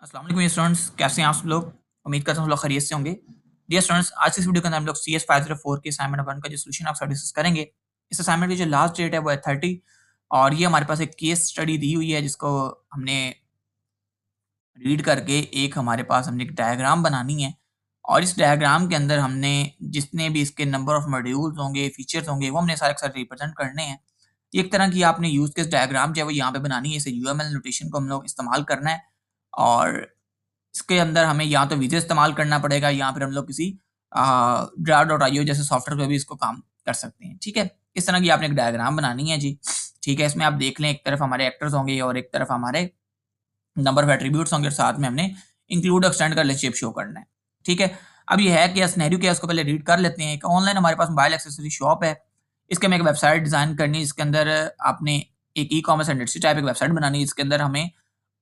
अस्सलाम वालेकुम स्टूडेंट्स, कैसे हैं आप सब लोग। उम्मीद करता हूँ सब लोग खैरियत से होंगे। डियर स्टूडेंट्स, आज की इस वीडियो के अंदर हम लोग CS 504 के असाइनमेंट 1 का जो सोल्यूशन आप डिस्कस करेंगे। इस असाइनमेंट की जो लास्ट डेट है वो है 30 और ये हमारे पास एक केस स्टडी दी हुई है जिसको हमने रीड करके एक हमारे पास हमने एक डायग्राम बनानी है और इस डायग्राम के अंदर हमने जितने भी इसके नंबर ऑफ मॉड्यूल्स होंगे, फीचर्स होंगे, वो हमने सारे के सारे रिप्रेजेंट करने हैं। ये एक तरह की आपने यूज़ केस डायग्राम जो है वो यहाँ पे बनानी है। इसे UML नोटेशन को हम लोग इस्तेमाल करना है और इसके अंदर हमें या तो विज़े इस्तेमाल करना पड़ेगा या फिर हम लोग किसी jar.io जैसे सॉफ्टवेयर पे भी इसको काम कर सकते हैं। ठीक है, इस तरह की आपने एक डायग्राम बनानी है जी। ठीक है, इसमें आप देख लें एक तरफ हमारे एक्टर्स होंगे और एक तरफ हमारे नंबर ऑफ एट्रीब्यूट्स होंगे और साथ में हमने इंक्लूड एक्सटेंड का रिलेशनशिप शो करना है। ठीक है, अब ये है कि सिनेरियो क्या है उसको पहले रीड कर लेते हैं। एक ऑनलाइन हमारे पास मोबाइल एक्सेसरी शॉप है, इसके हमें एक वेबसाइट डिज़ाइन करनी है जिसके अंदर आपने एक ई-कॉमर्स इंडस्ट्री टाइप एक वेबसाइट बनानी है जिसके अंदर हमें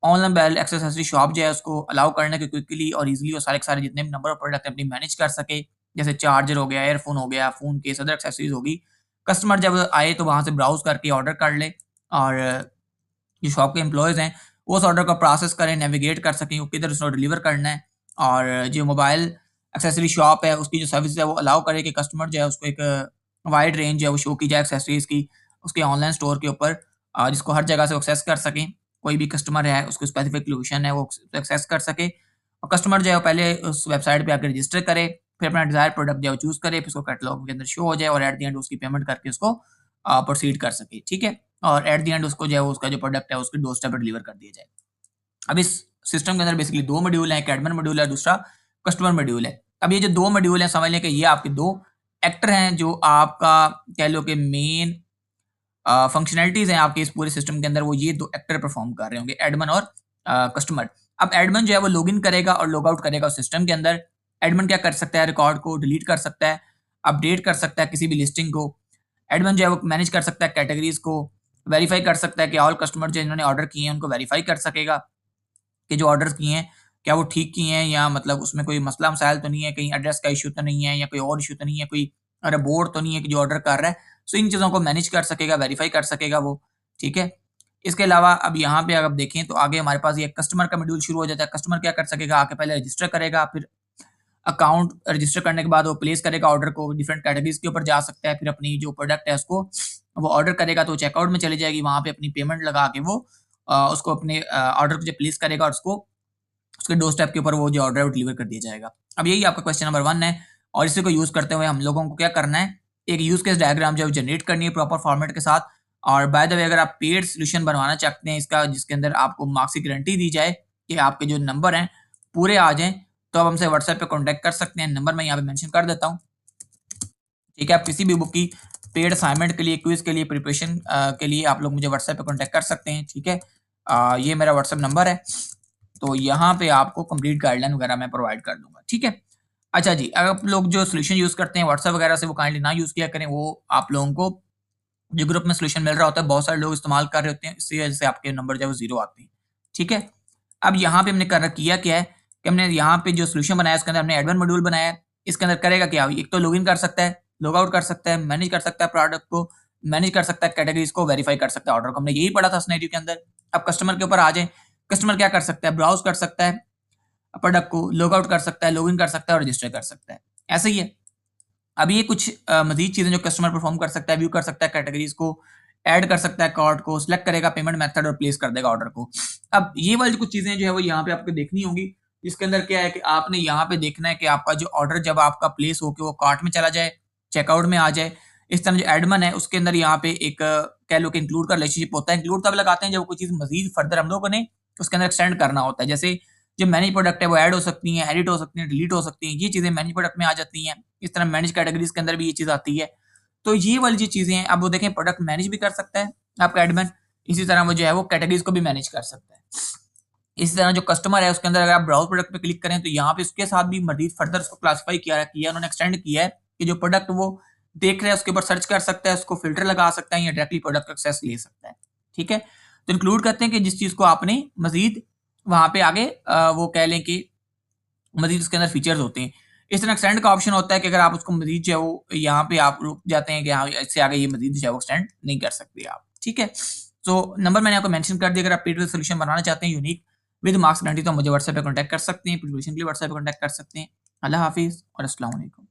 ऑनलाइन मोबाइल एक्सेसरी शॉप जो है उसको अलाउ करना है कि क्विकली और ईज़िली वो सारे के सारे जितने भी नंबर ऑफ प्रोडक्ट हैं अपनी मैनेज कर सके। जैसे चार्जर हो गया, ईयरफ़ोन हो गया, फ़ोन केस, अदर एक्सेसरीज़ होगी। कस्टमर जब आए तो वहाँ से ब्राउज़ करके ऑर्डर कर ले और जो शॉप के एम्प्लॉइज़ हैं वो उस ऑर्डर को प्रोसेस करें, नेविगेट कर सकें वो किधर उसको डिलीवर करना है। और जो मोबाइल एक्सेसरी शॉप है उसकी जो सर्विस है वो अलाउ करे कि कस्टमर जो है उसको एक वाइड रेंज है वो शो की जाए एक्सेसरीज़ की उसके ऑनलाइन स्टोर के ऊपर, जिसको हर जगह से एक्सेस कर सकें। कोई भी कस्टमर है उसको स्पेसिफिक लोकेशन है वो एक्सेस कर सके और कस्टमर जो है वो पहले उस वेबसाइट पे आकर रजिस्टर करे, फिर अपना डिज़ायर प्रोडक्ट जो है वो चूज़ करे, फिर उसको कैटलॉग के अंदर शो हो जाए और एट द एंड उसकी पेमेंट करके उसको प्रोसीड कर सके। ठीक है, और एट द एंड उसको जो है उसका जो प्रोडक्ट है उसके डोर स्टेप पर डिलीवर कर दिया जाए। अब इस सिस्टम के अंदर बेसिकली 2 मॉड्यूल हैं, एक एडमिन मॉड्यूल है, दूसरा कस्टमर मॉड्यूल है। अब ये जो 2 मॉड्यूल हैं समझ लें कि ये आपके 2 एक्टर हैं जो आपका कह लो कि मेन फंक्शनैलिटीज़ हैं आपके इस पूरे सिस्टम के अंदर, वो ये 2 एक्टर परफॉर्म कर रहे होंगे, एडमिन और कस्टमर। अब एडमिन जो है वो लॉगिन करेगा और लॉग आउट करेगा उस सिस्टम के अंदर। एडमिन क्या कर सकता है, रिकॉर्ड को डिलीट कर सकता है, अपडेट कर सकता है किसी भी लिस्टिंग को। एडमिन जो है वो मैनेज कर सकता है कैटेगरीज़ को, वेरीफाई कर सकता है कि ऑल कस्टमर जो इन्होंने ऑर्डर किए हैं उनको वेरीफाई कर सकेगा कि जो ऑर्डर्स किए हैं क्या वो ठीक किए हैं या मतलब उसमें कोई मसला मसाइल तो नहीं है, कहीं एड्रेस का इश्यू तो नहीं है या कोई और इश्यू तो नहीं है, कोई बोर्ड तो नहीं है कि जो ऑर्डर कर रहा है। सो इन चीज़ों को मैनेज कर सकेगा, वेरीफाई कर सकेगा वो। ठीक है, इसके अलावा अब यहाँ पे अगर आप देखें तो आगे हमारे पास ये कस्टमर का मॉड्यूल शुरू हो जाता है। कस्टमर क्या कर सकेगा, आके पहले रजिस्टर करेगा, फिर अकाउंट रजिस्टर करने के बाद वो प्लेस करेगा ऑर्डर को, डिफरेंट कैटेगरीज के ऊपर जा सकता है, फिर अपनी जो प्रोडक्ट है उसको वो ऑर्डर करेगा तो चेकआउट में चली जाएगी, वहाँ पे अपनी पेमेंट लगा के वो उसको अपने ऑर्डर को जो प्लेस करेगा और उसको उसके डोर स्टेप के ऊपर वो जो ऑर्डर है वो डिलीवर कर दिया जाएगा। अब यही आपका क्वेश्चन नंबर 1 है और इसी को यूज़ करते हुए हम लोगों को क्या करना है, एक यूज़ केस डायग्राम जो है जनरेट करनी है प्रॉपर फॉर्मेट के साथ। और बाय द वे अगर आप पेड सॉल्यूशन बनवाना चाहते हैं इसका जिसके अंदर आपको मार्क्स की गारंटी दी जाए कि आपके जो नंबर हैं पूरे आ जाएँ, तो आप हमसे व्हाट्सएप पे कॉन्टैक्ट कर सकते हैं। नंबर मैं यहाँ पे मेंशन कर देता हूँ। ठीक है, आप किसी भी बुक की पेड असाइनमेंट के लिए, क्विज़ के लिए, प्रिपरेशन के लिए आप लोग मुझे व्हाट्सएप पे कॉन्टैक्ट कर सकते हैं। ठीक है, ये मेरा व्हाट्सएप नंबर है। तो यहाँ पे आपको कंप्लीट गाइडलाइन वगैरह मैं प्रोवाइड कर दूँगा, ठीक है? अच्छा जी, अगर आप लोग जो सॉल्यूशन यूज़ करते हैं व्हाट्सएप वगैरह से वो काइंडली ना यूज़ किया करें, वो आप लोगों को जो ग्रुप में सॉल्यूशन मिल रहा होता है, बहुत सारे लोग इस्तेमाल कर रहे होते हैं, इसी वजह से आपके नंबर जो है वो 0 आते हैं, ठीक है? अब यहाँ पे हमने किया क्या है कि हमने यहाँ पे जो सॉल्यूशन बनाया है, इसके अंदर हमने एडमिन मॉड्यूल बनाया है। इसके अंदर करेगा क्या? एक तो लॉगिन कर सकता है, लॉग आउट कर सकता है, मैनेज कर सकता है प्रोडक्ट को, मैनेज कर सकता है कैटेगरीज़ को, वेरीफाई कर सकता है ऑर्डर को। हमने यही पढ़ा था सिनेरियो के अंदर। अब कस्टमर के ऊपर आ जाएँ, कस्टमर क्या कर सकता है? ब्राउज़ कर सकता है प्रोडक्ट को, लॉग आउट कर सकता है, लॉगिन कर सकता है और रजिस्टर कर सकता है। ऐसा ही है। अब ये कुछ मज़ीद चीज़ें जो कस्टमर परफ़ॉर्म कर सकता है, व्यू कर सकता है कैटेगरीज़ को, ऐड कर सकता है कार्ट को, सिलेक्ट करेगा पेमेंट मेथड और प्लेस कर देगा ऑर्डर को। अब ये वाली कुछ चीज़ें जो है वो यहाँ पे आपको देखनी होंगी, जिसके अंदर क्या है कि आपने यहाँ पे देखना है कि आपका जो ऑर्डर जब आपका प्लेस हो के वो कार्ट में चला जाए, चेकआउट में आ जाए। इस तरह जो एडमिन है उसके अंदर यहाँ पे एक कह लो कि इंक्लूड का रिलेशनशिप होता है। इंक्लूड तब लगाते हैं जब कोई चीज़ मज़ीद फर्दर हम लोगों ने उसके अंदर एक्सटेंड करना होता है। जैसे जो मैनेज प्रोडक्ट है वो ऐड हो सकती हैं, एडिट हो सकती हैं, डिलीट हो सकती हैं। ये चीज़ें मैनेज प्रोडक्ट में आ जाती हैं। इस तरह मैनेज कैटेगरीज़ के अंदर भी ये चीज़ आती है। तो ये वाली जो चीज़ें हैं, अब वो देखें प्रोडक्ट मैनेज भी कर सकता है आपका एडमिन, इसी तरह वो जो है वो कैटेगरीज़ को भी मैनेज कर सकता है। इसी तरह जो कस्टमर है उसके अंदर अगर आप ब्राउज़ प्रोडक्ट पे क्लिक करें तो यहाँ पे उसके साथ भी मज़ीद फर्दर उसको क्लासिफाई किया उन्होंने एक्सटेंड किया है कि जो प्रोडक्ट वो देख रहा है उसके ऊपर सर्च कर सकता है, उसको फ़िल्टर लगा सकता है या डायरेक्टली प्रोडक्ट एक्सेस ले सकता है। ठीक है? तो इंक्लूड करते हैं कि जिस चीज़ को आपने मज़ीद वहाँ पे आगे वो कह लें कि मज़ीद उसके अंदर फीचर्स होते हैं। इस तरह एक्सटेंड का ऑप्शन होता है कि अगर आप उसको मज़ीद जो है वो यहाँ पे आप रुक जाते हैं कि हाँ, इससे आगे ये मज़ीद जो है वो एक्सटेंड नहीं कर सकते आप। ठीक है? तो नंबर मैंने आपको मेंशन कर दिया, अगर आप पेड सॉल्यूशन बनाना चाहते हैं यूनिक विद मार्क्स गारंटी तो मुझे व्हाट्सएप पे कॉन्टैक्ट कर सकते हैं, प्रिपरेशन के लिए व्हाट्सएप पे कॉन्टैक्ट कर सकते हैं। अल्लाह हाफिज़ और अस्सलाम वालेकुम।